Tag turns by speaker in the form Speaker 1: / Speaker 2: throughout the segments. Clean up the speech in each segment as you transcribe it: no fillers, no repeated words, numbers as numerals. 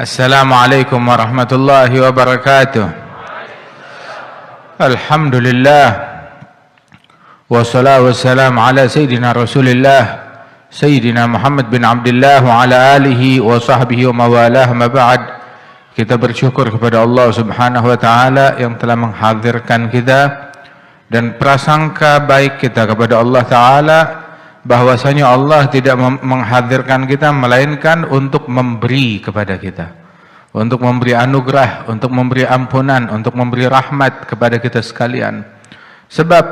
Speaker 1: Assalamualaikum warahmatullahi wabarakatuh. Alhamdulillah wassalatu wassalamu ala sayyidina Rasulillah Sayyidina Muhammad bin Abdullah wa ala alihi wa sahbihi wa mawalah, ma ba'd. Kita bersyukur kepada Allah Subhanahu wa taala yang telah menghadirkan kita, dan prasangka baik kita kepada Allah taala bahwasanya Allah tidak menghadirkan kita melainkan untuk memberi kepada kita, untuk memberi anugerah, untuk memberi ampunan, untuk memberi rahmat kepada kita sekalian. Sebab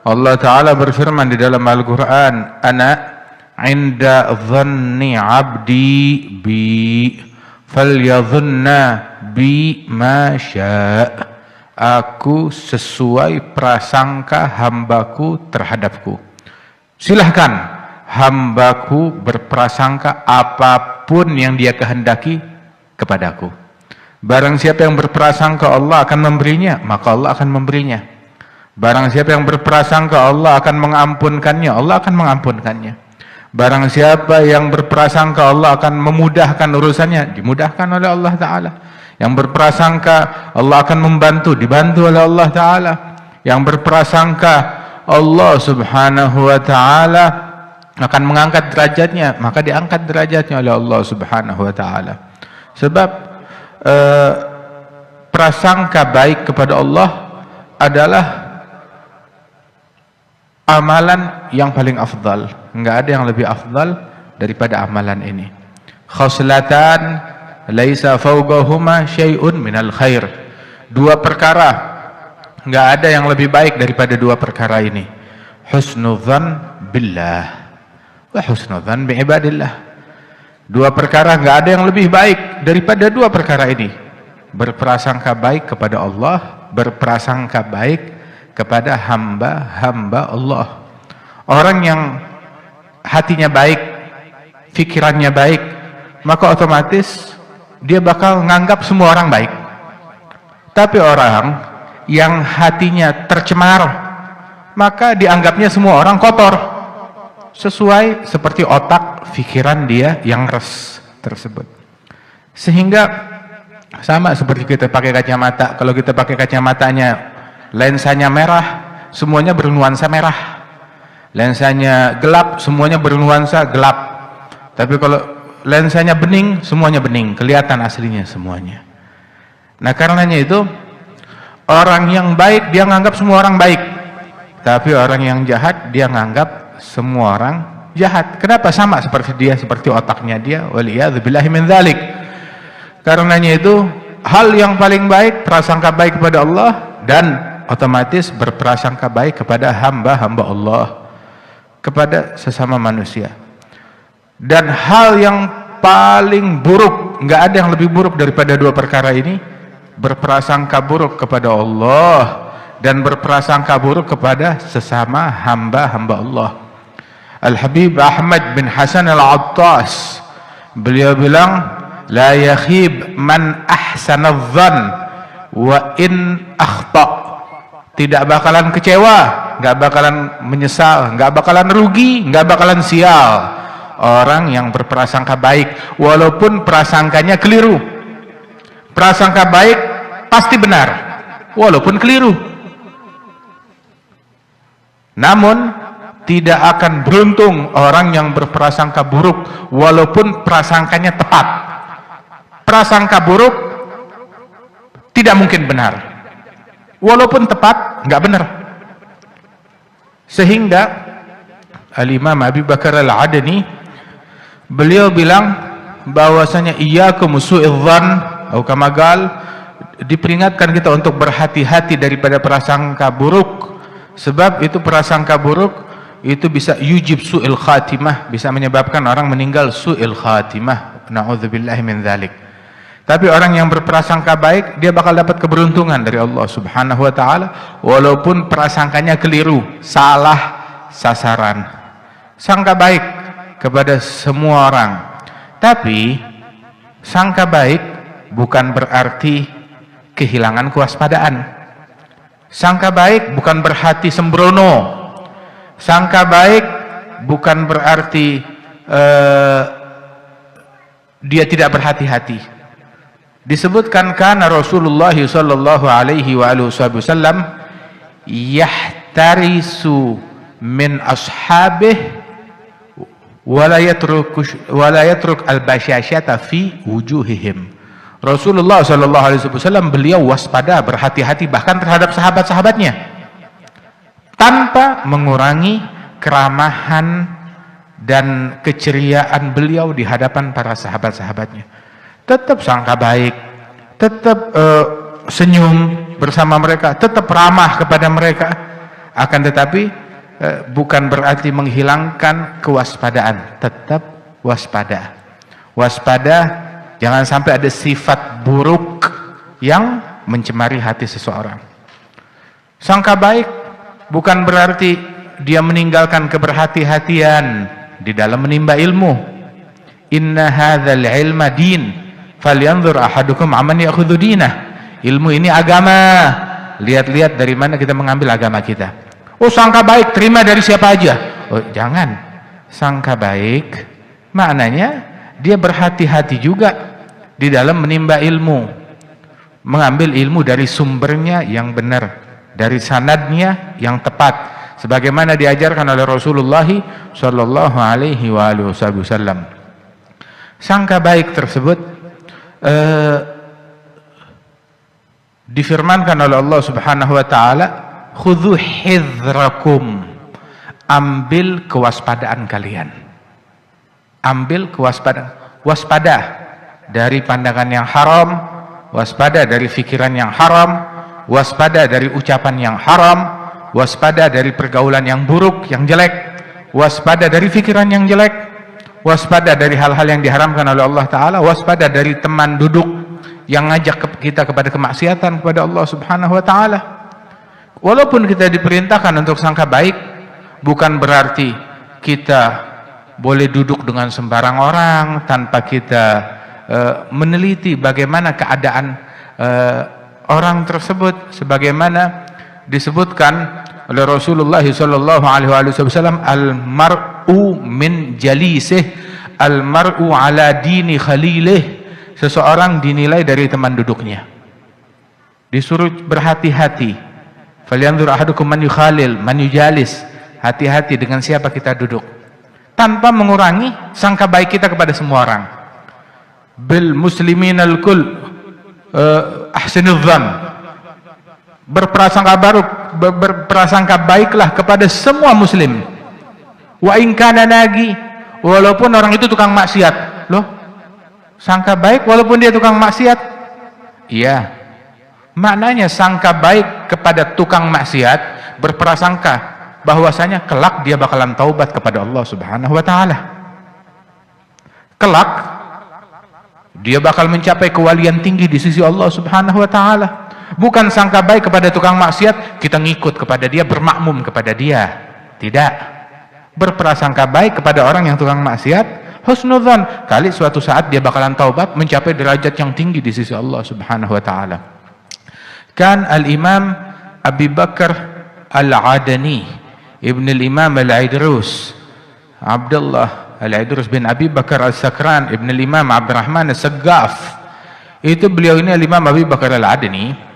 Speaker 1: Allah taala berfirman di dalam Al-Qur'an, ana inda dhanni 'abdi bi falyadhunna bi ma syaa. Aku sesuai prasangka hambaku terhadapku. Silahkan hambaku berprasangka apapun yang dia kehendaki kepadaku. Barang siapa yang berprasangka Allah akan memberinya, maka Allah akan memberinya. Barang siapa yang berprasangka Allah akan mengampunkannya, Allah akan mengampunkannya. Barang siapa yang berprasangka Allah akan memudahkan urusannya, dimudahkan oleh Allah Ta'ala. Yang berprasangka Allah akan membantu, dibantu oleh Allah Ta'ala. Yang berprasangka Allah Subhanahu wa taala akan mengangkat derajatnya, maka diangkat derajatnya oleh Allah Subhanahu wa taala. Sebab prasangka baik kepada Allah adalah amalan yang paling afdal. Enggak ada yang lebih afdal daripada amalan ini. Khoslatan laisa fawqahuma syai'un minal khair. Dua perkara, nggak ada yang lebih baik daripada dua perkara ini. Husnudzan billah wa husnudzan biibadillah. Dua perkara nggak ada yang lebih baik daripada dua perkara ini. Berprasangka baik kepada Allah, berprasangka baik kepada hamba-hamba Allah. Orang yang hatinya baik, pikirannya baik, maka otomatis dia bakal nganggap semua orang baik. Tapi orang yang hatinya tercemar, maka dianggapnya semua orang kotor, sesuai seperti otak pikiran dia yang res tersebut. Sehingga sama seperti kita pakai kacamata. Kalau kita pakai kacamatanya lensanya merah, semuanya bernuansa merah. Lensanya gelap, semuanya bernuansa gelap. Tapi kalau lensanya bening, semuanya bening, kelihatan aslinya semuanya. Nah, karenanya itu orang yang baik dia nganggap semua orang baik, tapi orang yang jahat dia nganggap semua orang jahat. Kenapa? Sama seperti dia, seperti otaknya dia. Waliyadzubillahi min dzalik. Karenanya itu hal yang paling baik prasangka baik kepada Allah, dan otomatis berprasangka baik kepada hamba-hamba Allah, kepada sesama manusia. Dan hal yang paling buruk, nggak ada yang lebih buruk daripada dua perkara ini, berprasangka buruk kepada Allah dan berprasangka buruk kepada sesama hamba-hamba Allah. Al-Habib Ahmad bin Hasan Al-Attas, beliau bilang, la yakhib man ahsana dzan wa in akhta. Tidak bakalan kecewa, nggak bakalan menyesal, nggak bakalan rugi, nggak bakalan sial orang yang berprasangka baik walaupun prasangkanya keliru. Prasangka baik pasti benar walaupun keliru. Namun tidak akan beruntung orang yang berprasangka buruk walaupun prasangkanya tepat. Prasangka buruk tidak mungkin benar, walaupun tepat nggak benar. Sehingga Al-Imam Abi Bakar Al-Adani beliau bilang bahwasanya iyyakum su'idzan atau kamagal, diperingatkan kita untuk berhati-hati daripada prasangka buruk. Sebab itu prasangka buruk itu bisa yujib su'il khatimah, bisa menyebabkan orang meninggal su'il khatimah. Na'udzubillahi min dzalik. Tapi orang yang berprasangka baik, dia bakal dapat keberuntungan dari Allah Subhanahu wa taala walaupun prasangkanya keliru, salah sasaran. Sangka baik kepada semua orang. Tapi sangka baik bukan berarti kehilangan kewaspadaan. Sangka baik bukan berarti sembrono. Sangka baik bukan berarti dia tidak berhati-hati. Disebutkan kana Rasulullah sallallahu alaihi wasallam yahtarisu min ashabih wala yatruk al-bashashata fi wujuhihim. Rasulullah sallallahu alaihi wasallam beliau waspada, berhati-hati bahkan terhadap sahabat-sahabatnya, tanpa mengurangi keramahan dan keceriaan beliau di hadapan para sahabat-sahabatnya. Tetap sangka baik, tetap senyum bersama mereka, tetap ramah kepada mereka. Akan tetapi bukan berarti menghilangkan kewaspadaan, tetap waspada. Waspada, jangan sampai ada sifat buruk yang mencemari hati seseorang. Sangka baik bukan berarti dia meninggalkan keberhati-hatian di dalam menimba ilmu. Inna hadzal ilma din falyanzur ahadukum amman ya'khudhu dinah. Ilmu ini agama, lihat-lihat dari mana kita mengambil agama kita. Oh, sangka baik terima dari siapa aja. Oh, jangan. Sangka baik maknanya dia berhati-hati juga di dalam menimba ilmu, mengambil ilmu dari sumbernya yang benar, dari sanadnya yang tepat, sebagaimana diajarkan oleh Rasulullah sallallahu alaihi wasallam. Sangka baik tersebut difirmankan oleh Allah Subhanahu wa taala, khudhu hidrakum, ambil kewaspadaan kalian. Ambil kewaspadaan, waspada dari pandangan yang haram, waspada dari pikiran yang haram, waspada dari ucapan yang haram, waspada dari pergaulan yang buruk, yang jelek, waspada dari pikiran yang jelek, waspada dari hal-hal yang diharamkan oleh Allah Ta'ala, waspada dari teman duduk yang ngajak kita kepada kemaksiatan kepada Allah Subhanahu wa Ta'ala. Walaupun kita diperintahkan untuk sangka baik, bukan berarti kita boleh duduk dengan sembarang orang tanpa kita meneliti bagaimana keadaan orang tersebut, sebagaimana disebutkan oleh Rasulullah sallallahu alaihi wasallam, al-mar'u min jalisih, al-mar'u ala dini khalilih. Seseorang dinilai dari teman duduknya. Disuruh berhati-hati. Falyanzur ahadukum man yukhalil, man yujalis. Hati-hati dengan siapa kita duduk. Tanpa mengurangi sangka baik kita kepada semua orang. Bil muslimin al-kull ahsinudz dzan. Berprasangka baiklah kepada semua muslim. Wa in kana nagi, walaupun orang itu tukang maksiat. Loh, sangka baik walaupun dia tukang maksiat? Iya. Maknanya sangka baik kepada tukang maksiat, berprasangka bahwasanya kelak dia bakalan taubat kepada Allah Subhanahu wa taala. Kelak dia bakal mencapai kewalian tinggi di sisi Allah Subhanahu wa taala. Bukan sangka baik kepada tukang maksiat, kita ngikut kepada dia, bermakmum kepada dia. Tidak. Berprasangka baik kepada orang yang tukang maksiat, husnudzan, kali suatu saat dia bakalan taubat, mencapai derajat yang tinggi di sisi Allah Subhanahu wa taala. Kan al-Imam Abi Bakar Al-Adani, Ibn al-Imam Al-Idrus, Abdullah Al-Idrus bin Abi Bakar Al-Sakran, Ibn al-Imam Abdurrahman Al-Saggaf. Itu beliau ini al-Imam Abi Bakar Al-Adani.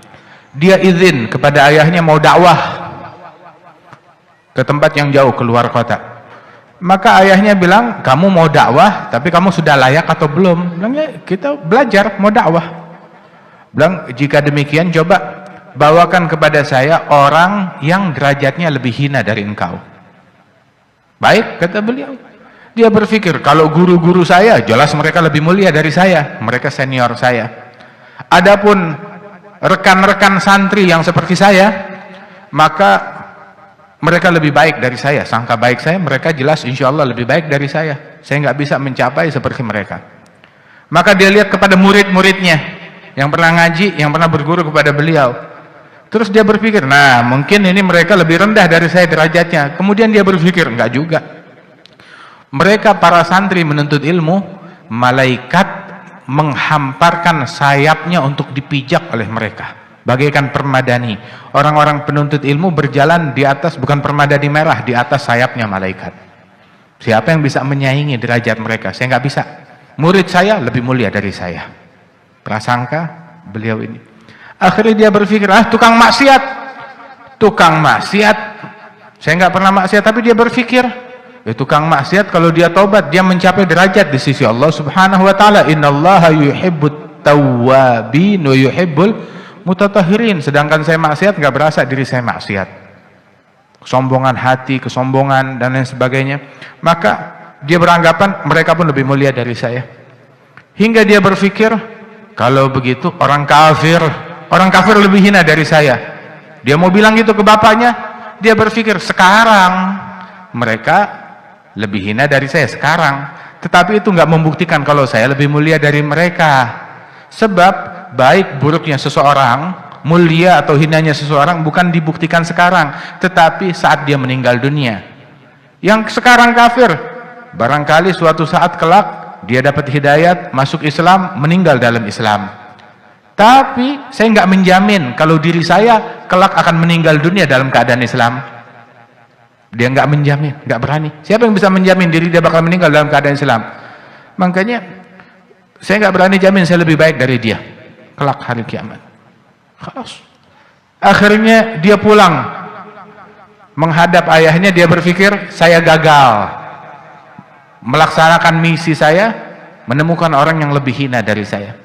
Speaker 1: Dia izin kepada ayahnya mau dakwah ke tempat yang jauh, keluar kota. Maka ayahnya bilang, kamu mau dakwah tapi kamu sudah layak atau belum? Bilangnya, kita belajar mau dakwah. Bilang, jika demikian coba bawakan kepada saya orang yang derajatnya lebih hina dari engkau. Baik, kata beliau. Dia berpikir, kalau guru-guru saya jelas mereka lebih mulia dari saya, mereka senior saya. Adapun rekan-rekan santri yang seperti saya, maka mereka lebih baik dari saya. Sangka baik saya, mereka jelas insya Allah lebih baik dari saya. Saya nggak bisa mencapai seperti mereka. Maka dia lihat kepada murid-muridnya yang pernah ngaji, yang pernah berguru kepada beliau. Terus dia berpikir, nah mungkin ini mereka lebih rendah dari saya derajatnya. Kemudian dia berpikir, enggak juga. Mereka para santri menuntut ilmu, malaikat menghamparkan sayapnya untuk dipijak oleh mereka, bagaikan permadani. Orang-orang penuntut ilmu berjalan di atas, bukan permadani merah, di atas sayapnya malaikat. Siapa yang bisa menyaingi derajat mereka? Saya nggak bisa. Murid saya lebih mulia dari saya. prasangka beliau ini. Akhirnya dia berpikir, tukang maksiat. Saya nggak pernah maksiat, tapi dia berpikir, tukang maksiat kalau dia taubat, dia mencapai derajat di sisi Allah Subhanahu wa taala. Innallaha yuhibbut tawwabin wa yuhibbul mutatahhirin. Sedangkan saya maksiat, nggak berasa diri saya maksiat. Kesombongan hati, kesombongan dan lain sebagainya. Maka dia beranggapan mereka pun lebih mulia dari saya. Hingga dia berpikir, kalau begitu orang kafir lebih hina dari saya. Dia mau bilang gitu ke bapaknya. Dia berpikir, sekarang mereka lebih hina dari saya sekarang. Tetapi itu nggak membuktikan kalau saya lebih mulia dari mereka. Sebab baik buruknya seseorang, mulia atau hinanya seseorang bukan dibuktikan sekarang, tetapi saat dia meninggal dunia. Yang sekarang kafir, barangkali suatu saat kelak dia dapat hidayat, masuk Islam, meninggal dalam Islam. Tapi saya nggak menjamin kalau diri saya kelak akan meninggal dunia dalam keadaan Islam. Dia nggak menjamin, nggak berani. Siapa yang bisa menjamin diri dia bakal meninggal dalam keadaan Islam? Makanya saya nggak berani jamin saya lebih baik dari dia kelak hari kiamat. Khalas. Akhirnya dia pulang menghadap ayahnya. Dia berpikir, saya gagal melaksanakan misi saya, menemukan orang yang lebih hina dari saya.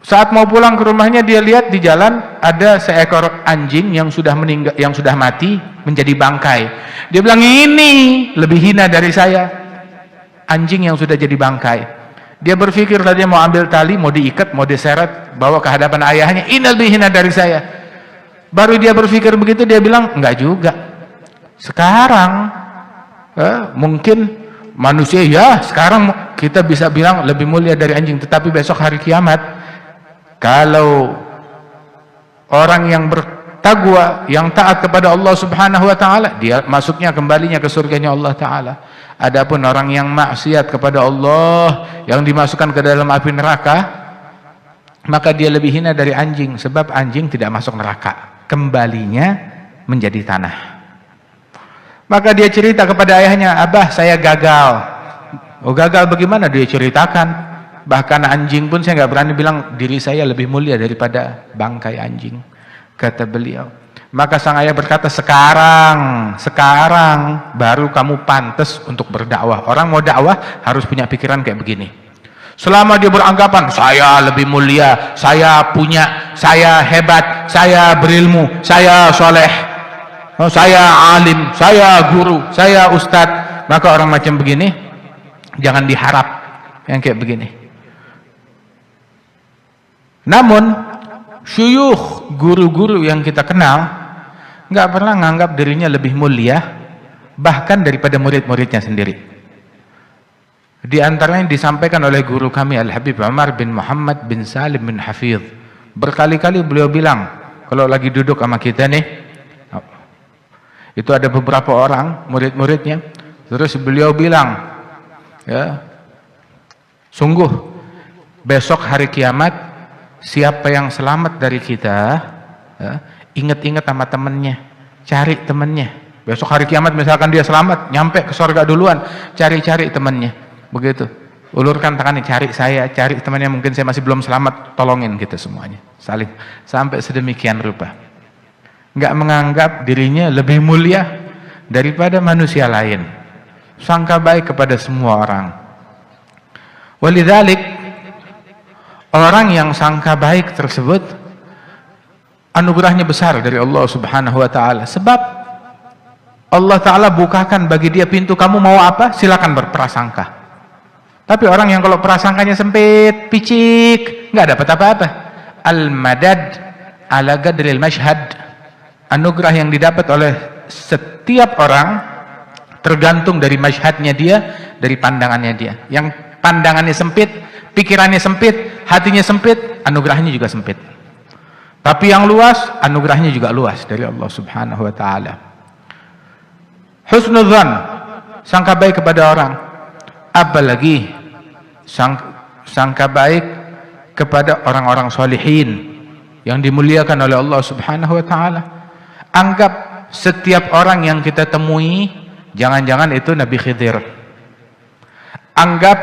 Speaker 1: Saat mau pulang ke rumahnya, dia lihat di jalan ada seekor anjing yang sudah meninggal, yang sudah mati menjadi bangkai. Dia bilang, ini lebih hina dari saya, anjing yang sudah jadi bangkai. Dia berpikir, tadi mau ambil tali, mau diikat, mau diseret, bawa ke hadapan ayahnya, ini lebih hina dari saya. Baru dia berpikir begitu, dia bilang, enggak juga. Sekarang mungkin manusia, ya sekarang kita bisa bilang lebih mulia dari anjing, tetapi besok hari kiamat, kalau orang yang bertakwa, yang taat kepada Allah Subhanahu wa taala, dia masuknya kembalinya ke surganya Allah taala. Adapun orang yang maksiat kepada Allah, yang dimasukkan ke dalam api neraka, maka dia lebih hina dari anjing, sebab anjing tidak masuk neraka, kembalinya menjadi tanah. Maka dia cerita kepada ayahnya, "Abah, saya gagal." Oh, gagal bagaimana? Dia ceritakan. Bahkan anjing pun saya nggak berani bilang diri saya lebih mulia daripada bangkai anjing, kata beliau. Maka sang ayah berkata, sekarang baru kamu pantas untuk berdakwah. Orang mau dakwah harus punya pikiran kayak begini. Selama dia beranggapan saya lebih mulia, saya punya, saya hebat, saya berilmu, saya soleh, saya alim, saya guru, saya ustadz, maka orang macam begini jangan diharap yang kayak begini. Namun syuyukh, guru-guru yang kita kenal, nggak pernah menganggap dirinya lebih mulia bahkan daripada murid-muridnya sendiri. Di antaranya disampaikan oleh guru kami Al-Habib Umar bin Muhammad bin Salim bin Hafidh. Berkali-kali beliau bilang, kalau lagi duduk sama kita nih, itu ada beberapa orang murid-muridnya, terus beliau bilang, ya, sungguh besok hari kiamat, siapa yang selamat dari kita, ya, ingat-ingat sama temennya, cari temennya. Besok hari kiamat misalkan dia selamat, nyampe ke surga duluan, cari-cari temennya. Begitu, ulurkan tangannya, cari saya, cari temannya, mungkin saya masih belum selamat, tolongin kita semuanya, saling, sampai sedemikian rupa. Nggak menganggap dirinya lebih mulia daripada manusia lain, sangka baik kepada semua orang. Walidzalik, orang yang sangka baik tersebut anugerahnya besar dari Allah Subhanahu wa taala, sebab Allah taala bukakan bagi dia pintu, kamu mau apa? Silakan berprasangka. Tapi orang yang kalau prasangkanya sempit, picik, nggak dapat apa-apa. Al-madad ala qadril mashhad. Anugerah yang didapat oleh setiap orang tergantung dari mashhadnya dia, dari pandangannya dia. Yang pandangannya sempit, pikirannya sempit, hatinya sempit, anugerahnya juga sempit. Tapi yang luas, anugerahnya juga luas dari Allah Subhanahu wa taala. Husnudzan, sangka baik kepada orang. Apalagi sangka baik kepada orang-orang solihin yang dimuliakan oleh Allah Subhanahu wa taala. Anggap setiap orang yang kita temui, jangan-jangan itu Nabi Khidir. Anggap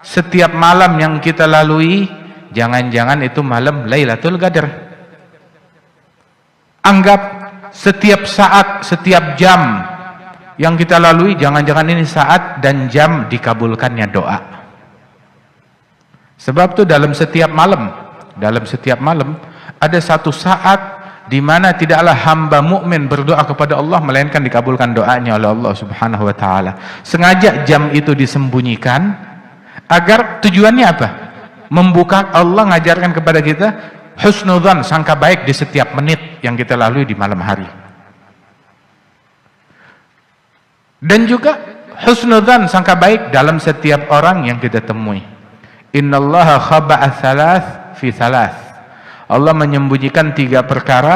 Speaker 1: setiap malam yang kita lalui, jangan-jangan itu malam Lailatul Qadar. Anggap setiap saat, setiap jam yang kita lalui, jangan-jangan ini saat dan jam dikabulkannya doa. Sebab itu dalam setiap malam ada satu saat di mana tidaklah hamba mukmin berdoa kepada Allah melainkan dikabulkan doanya oleh Allah Subhanahu wa taala. Sengaja jam itu disembunyikan agar tujuannya apa? Membuka, Allah ngajarkan kepada kita husnudzan, sangka baik di setiap menit yang kita lalui di malam hari. Dan juga husnudzan, sangka baik dalam setiap orang yang kita temui. Innallaha khaba'a thalath fi thalath. Allah menyembunyikan 3 perkara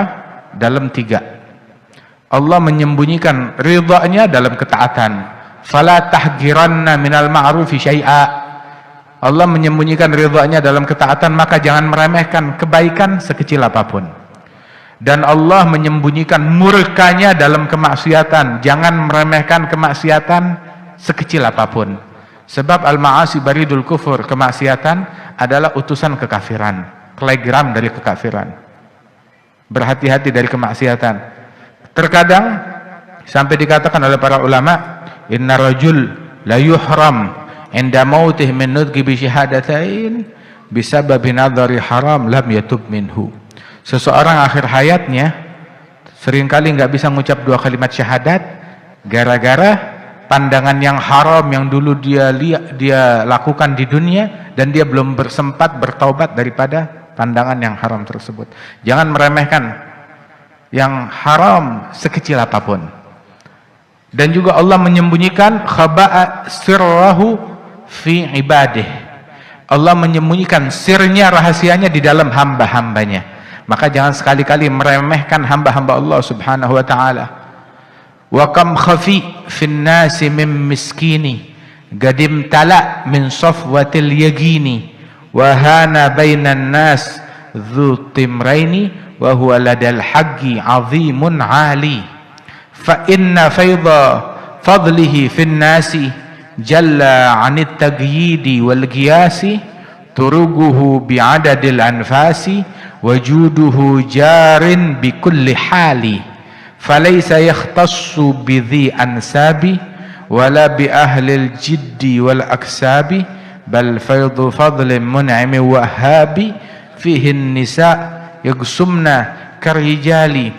Speaker 1: dalam 3. Allah menyembunyikan ridhanya dalam ketaatan. Fala tahgiranna minal ma'rufi syai'a. Allah menyembunyikan ridhanya dalam ketaatan, maka jangan meremehkan kebaikan sekecil apapun. Dan Allah menyembunyikan murkanya dalam kemaksiatan. Jangan meremehkan kemaksiatan sekecil apapun. Sebab al-ma'asi baridul kufur, kemaksiatan adalah utusan kekafiran, telegram dari kekafiran. Berhati-hati dari kemaksiatan. Terkadang sampai dikatakan oleh para ulama, inna rajul la yuhram inda mautih min nutqi bi syahadatain bisababi nadhari haram lam yatub minhu. Seseorang akhir hayatnya seringkali nggak bisa mengucap 2 kalimat syahadat gara-gara pandangan yang haram yang dulu dia lakukan di dunia, dan dia belum bersempat bertaubat daripada pandangan yang haram tersebut. Jangan meremehkan yang haram sekecil apapun. Dan juga Allah menyembunyikan khaba'a sirrahu fi ibadih. Allah menyembunyikan sirnya, rahasianya di dalam hamba-hambanya. Maka jangan sekali-kali meremehkan hamba-hamba Allah Subhanahu wa taala. Wa kam khafi fin nasi min miskini gadim tala min safwatil yagini wa hana bainan nas dzu timraini wa huwa ladal haqqi azimun ali fa inna faidha fadlihi fin nasi jalla 'anit tagyidi wal qiyasi turuguhu bi'adadil anfasi wajuduhu jarin bi kulli hali falaysa yakhtassu bi dhi ansabi wala bi ahlil jiddi wal aksabi bal faydu fadlin mun'imi wahhabi fihi nisa yagsumna karijali.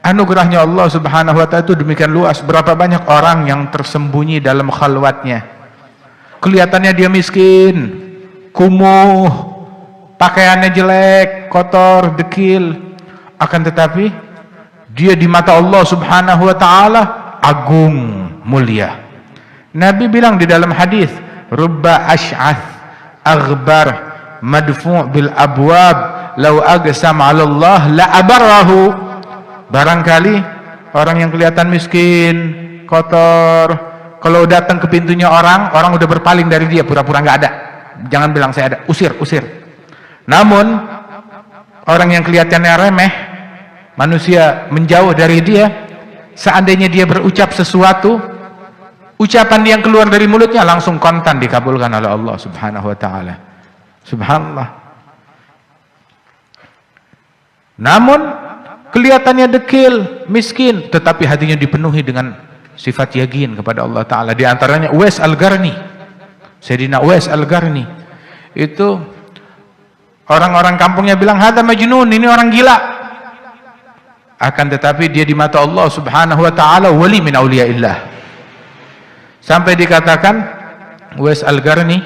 Speaker 1: Anugerahnya Allah Subhanahu wa ta'ala itu demikian luas. Berapa banyak orang yang tersembunyi dalam khalwatnya, kelihatannya dia miskin, kumuh, pakaiannya jelek, kotor, dekil, akan tetapi dia di mata Allah Subhanahu wa ta'ala agung, mulia. Nabi bilang di dalam hadis, rubba ash'ath aghbar madfu' bil abwab law agsam 'ala Allah la abarrahu. Barangkali orang yang kelihatan miskin, kotor, kalau datang ke pintunya orang udah berpaling dari dia, pura-pura nggak ada. Jangan bilang saya ada, usir. Namun orang yang kelihatannya remeh, manusia menjauh dari dia, seandainya dia berucap sesuatu, ucapan yang keluar dari mulutnya langsung kontan dikabulkan oleh Allah Subhanahu wa ta'ala. Subhanallah. Namun kelihatannya dekil, miskin, tetapi hatinya dipenuhi dengan sifat yakin kepada Allah Ta'ala. Di antaranya Uwais Al-Qarni, Sayyidina Uwais Al-Qarni. Itu orang-orang kampungnya bilang, hadza majnun, ini orang gila. Akan tetapi dia di mata Allah Subhanahu wa ta'ala wali min auliyaillah. Sampai dikatakan Uwais Al-Qarni,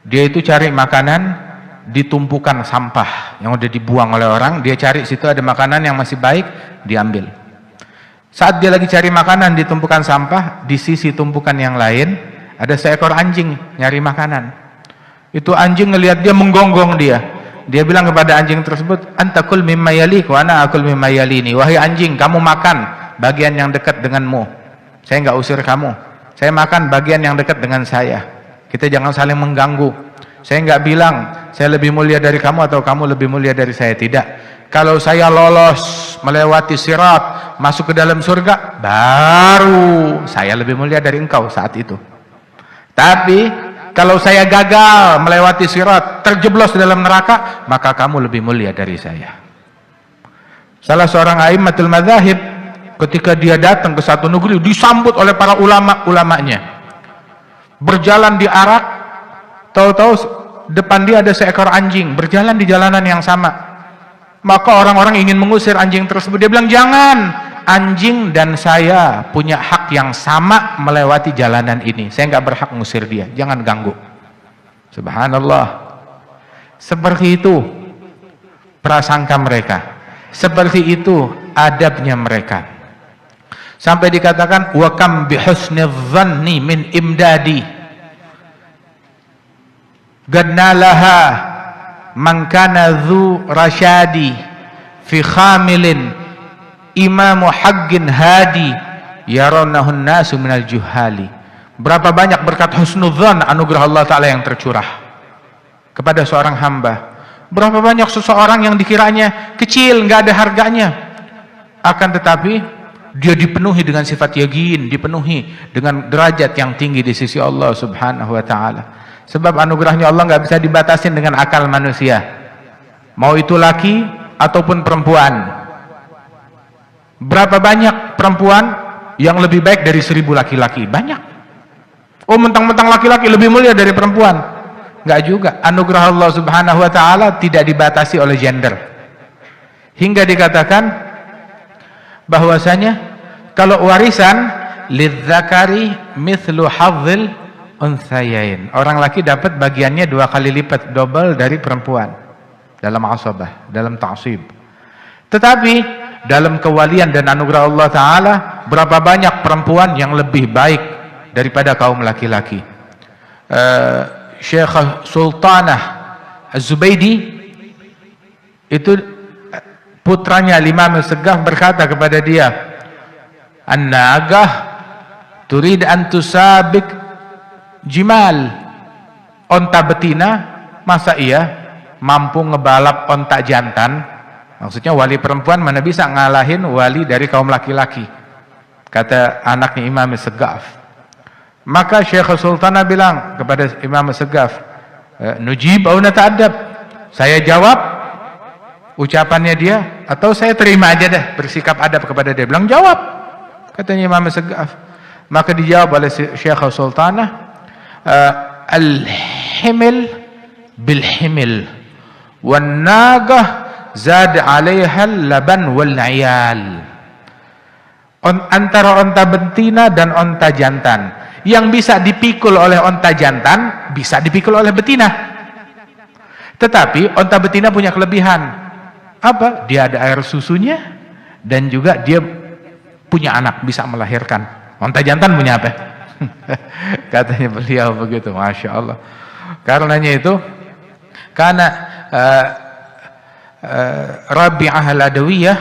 Speaker 1: dia itu cari makanan di tumpukan sampah yang udah dibuang oleh orang. Dia cari situ ada makanan yang masih baik, diambil. Saat dia lagi cari makanan di tumpukan sampah, di sisi tumpukan yang lain ada seekor anjing nyari makanan. Itu anjing ngelihat dia, menggonggong dia. Dia bilang kepada anjing tersebut, antakul mimma yalik wa ana akul mimma yalini. Wahai anjing, kamu makan bagian yang dekat denganmu, saya nggak usir kamu. Saya makan bagian yang dekat dengan saya. Kita jangan saling mengganggu. Saya nggak bilang saya lebih mulia dari kamu atau kamu lebih mulia dari saya, tidak. Kalau saya lolos melewati sirat masuk ke dalam surga, baru saya lebih mulia dari engkau saat itu. Tapi kalau saya gagal melewati sirat, terjeblos dalam neraka, maka kamu lebih mulia dari saya. Salah seorang a'immatul madzahib, ketika dia datang ke satu negeri, disambut oleh para ulama-ulamanya. Berjalan di Arak, tahu-tahu depan dia ada seekor anjing, berjalan di jalanan yang sama. Maka orang-orang ingin mengusir anjing tersebut. Dia bilang, jangan, anjing dan saya punya hak yang sama melewati jalanan ini. Saya nggak berhak mengusir dia, jangan ganggu. Subhanallah. Seperti itu prasangka mereka, seperti itu adabnya mereka. Sampai dikatakan, wa kam bihusni dhanni min imdadi gadnalaha man kana dhu rasyadi fi khamilin imamu haqqin hadi yaronahun nasu minal juhali. Berapa banyak berkat husnudzan, anugerah Allah Ta'ala yang tercurah kepada seorang hamba. Berapa banyak seseorang yang dikiranya kecil, nggak ada harganya, akan tetapi dia dipenuhi dengan sifat yakin, dipenuhi dengan derajat yang tinggi di sisi Allah Subhanahu wa Ta'ala. Sebab anugerahnya Allah nggak bisa dibatasin dengan akal manusia, mau itu laki ataupun perempuan. Berapa banyak perempuan yang lebih baik dari 1000 laki-laki? Banyak. Oh, mentang-mentang laki-laki lebih mulia dari perempuan? Enggak juga. Anugerah Allah Subhanahu wa Ta'ala tidak dibatasi oleh gender. Hingga dikatakan bahwasanya kalau warisan, lidzakari mithlu hadzil unthayain. Orang laki dapat bagiannya 2 kali lipat, double dari perempuan dalam asabah, dalam ta'sib. Tetapi dalam kewalian dan anugerah Allah Ta'ala, berapa banyak perempuan yang lebih baik daripada kaum laki-laki. Syekh Sultanah Az-Zubaydi itu putranya Imam Segaf berkata kepada dia, an-nagah turid an tusabik jimal. Onta betina masa iya mampu ngebalap onta jantan? Maksudnya wali perempuan mana bisa ngalahin wali dari kaum laki-laki, kata anaknya Imam Segaf. Maka Syekh Sultanah bilang kepada Imam Segaf, nujib au nata'addab, saya jawab ucapannya dia atau saya terima aja deh, bersikap adab kepada dia. Bilang jawab, katanya Imam Segaf. Maka dijawab oleh Syekh Sultanah, al-himil bil-himil wan nagah zad 'alaiha laban wal 'iyal. Antara onta betina dan onta jantan, yang bisa dipikul oleh onta jantan bisa dipikul oleh betina. Tetapi onta betina punya kelebihan apa? Dia ada air susunya dan juga dia punya anak, bisa melahirkan. Onta jantan punya apa? Katanya beliau begitu, Masya Allah. Karenanya itu, karena Rabi'ah al-Adawiyah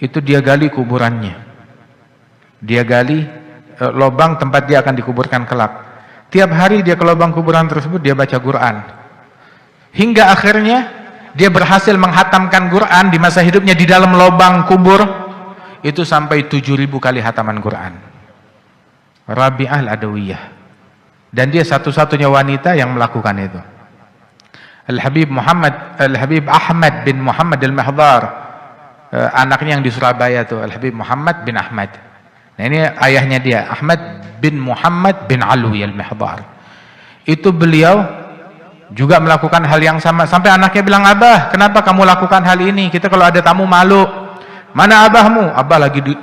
Speaker 1: itu dia gali kuburannya, dia gali lubang tempat dia akan dikuburkan kelak. Tiap hari dia ke lubang kuburan tersebut, dia baca Quran. Hingga akhirnya dia berhasil menghatamkan Quran di masa hidupnya di dalam lubang kubur itu sampai 7000 kali hataman Quran. Rabi'ah al-Adawiyah. Dan dia satu-satunya wanita yang melakukan itu. Al-Habib Ahmad bin Muhammad al-Mahdar, anaknya yang di Surabaya tuh, Al-Habib Muhammad bin Ahmad. Nah, ini ayahnya dia, Ahmad bin Muhammad bin Alwi al-Mahdar. Itu beliau juga melakukan hal yang sama. Sampai anaknya bilang, "Abah, kenapa kamu lakukan hal ini? Kita kalau ada tamu malu." "Mana abahmu?"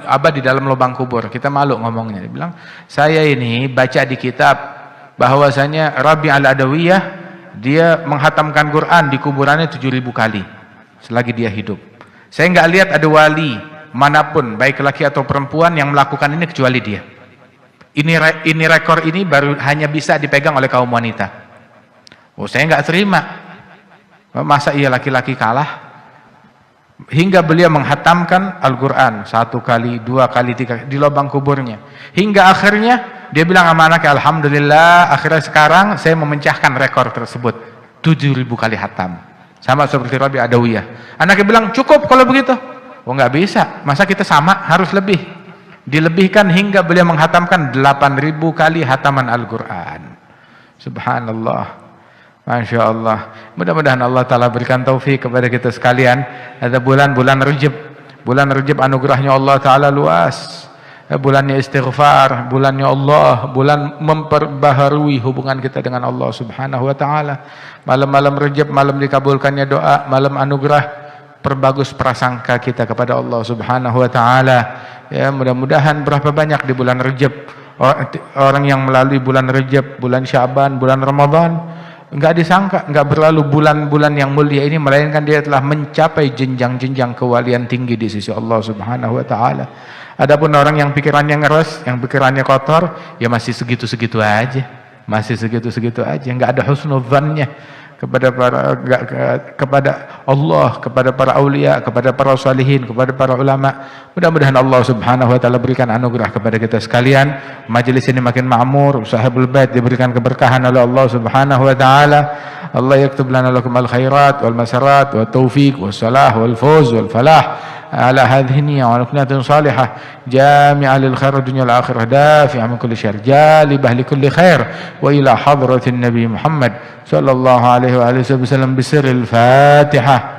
Speaker 1: Abah di dalam lubang kubur. Kita malu ngomongnya." Dia bilang, "Saya ini baca di kitab bahwasanya Rabi' al-Adawiyah dia menghatamkan Quran di kuburannya 7000 kali selagi dia hidup. Saya nggak lihat ada wali manapun, baik laki atau perempuan, yang melakukan ini kecuali dia. Ini rekor ini baru hanya bisa dipegang oleh kaum wanita." Oh, saya nggak terima. Masa iya laki-laki kalah? Hingga beliau menghatamkan Al-Quran 1 kali, 2 kali, 3 kali di lubang kuburnya. Hingga akhirnya dia bilang sama anaknya, "Alhamdulillah, akhirnya sekarang saya memecahkan rekor tersebut, 7000 kali hatam." Sama seperti Rabi' Adawiyah. Anaknya bilang, "Cukup kalau begitu." Oh, nggak bisa, masa kita sama, harus lebih. Dilebihkan hingga beliau menghatamkan 8000 kali hataman Al-Quran. Subhanallah. Masya Allah. Mudah-mudahan Allah Ta'ala berikan taufik kepada kita sekalian. Ada bulan-bulan Rajab. Bulan Rajab anugerahnya Allah Ta'ala luas. Bulannya istighfar, bulannya Allah, bulan memperbaharui hubungan kita dengan Allah Subhanahu wa Ta'ala. Malam-malam Rajab, malam dikabulkannya doa, malam anugerah, perbagus prasangka kita kepada Allah Subhanahu wa Ta'ala. Ya, mudah-mudahan berapa banyak di bulan Rajab orang yang melalui bulan Rajab, bulan Syaban, bulan Ramadan, enggak disangka, enggak berlalu bulan-bulan yang mulia ini, melainkan dia telah mencapai jenjang-jenjang kewalian tinggi di sisi Allah Subhanahu wa Ta'ala. Adapun orang yang pikirannya ngeres, yang pikirannya kotor, ya masih segitu-segitu aja, masih segitu-segitu aja, enggak ada husnudzannya kepada Allah, kepada para aulia, kepada para salihin, kepada para ulama. Mudah-mudahan Allah Subhanahu wa Ta'ala berikan anugerah kepada kita sekalian. Majelis ini makin ma'mur, sahibul bait diberikan keberkahan oleh Allah Subhanahu wa Ta'ala. Allah yaktub lana lakum al-khairat wal masarat wat taufiq was salah wal fawz wal falah على هذه النية ونكنة صالحة جامعة للخير الدنيا والآخرة دافعة من كل شر جالبة لكل خير وإلى حضرة النبي محمد صلى الله عليه وآله وسلم بسر الفاتحة.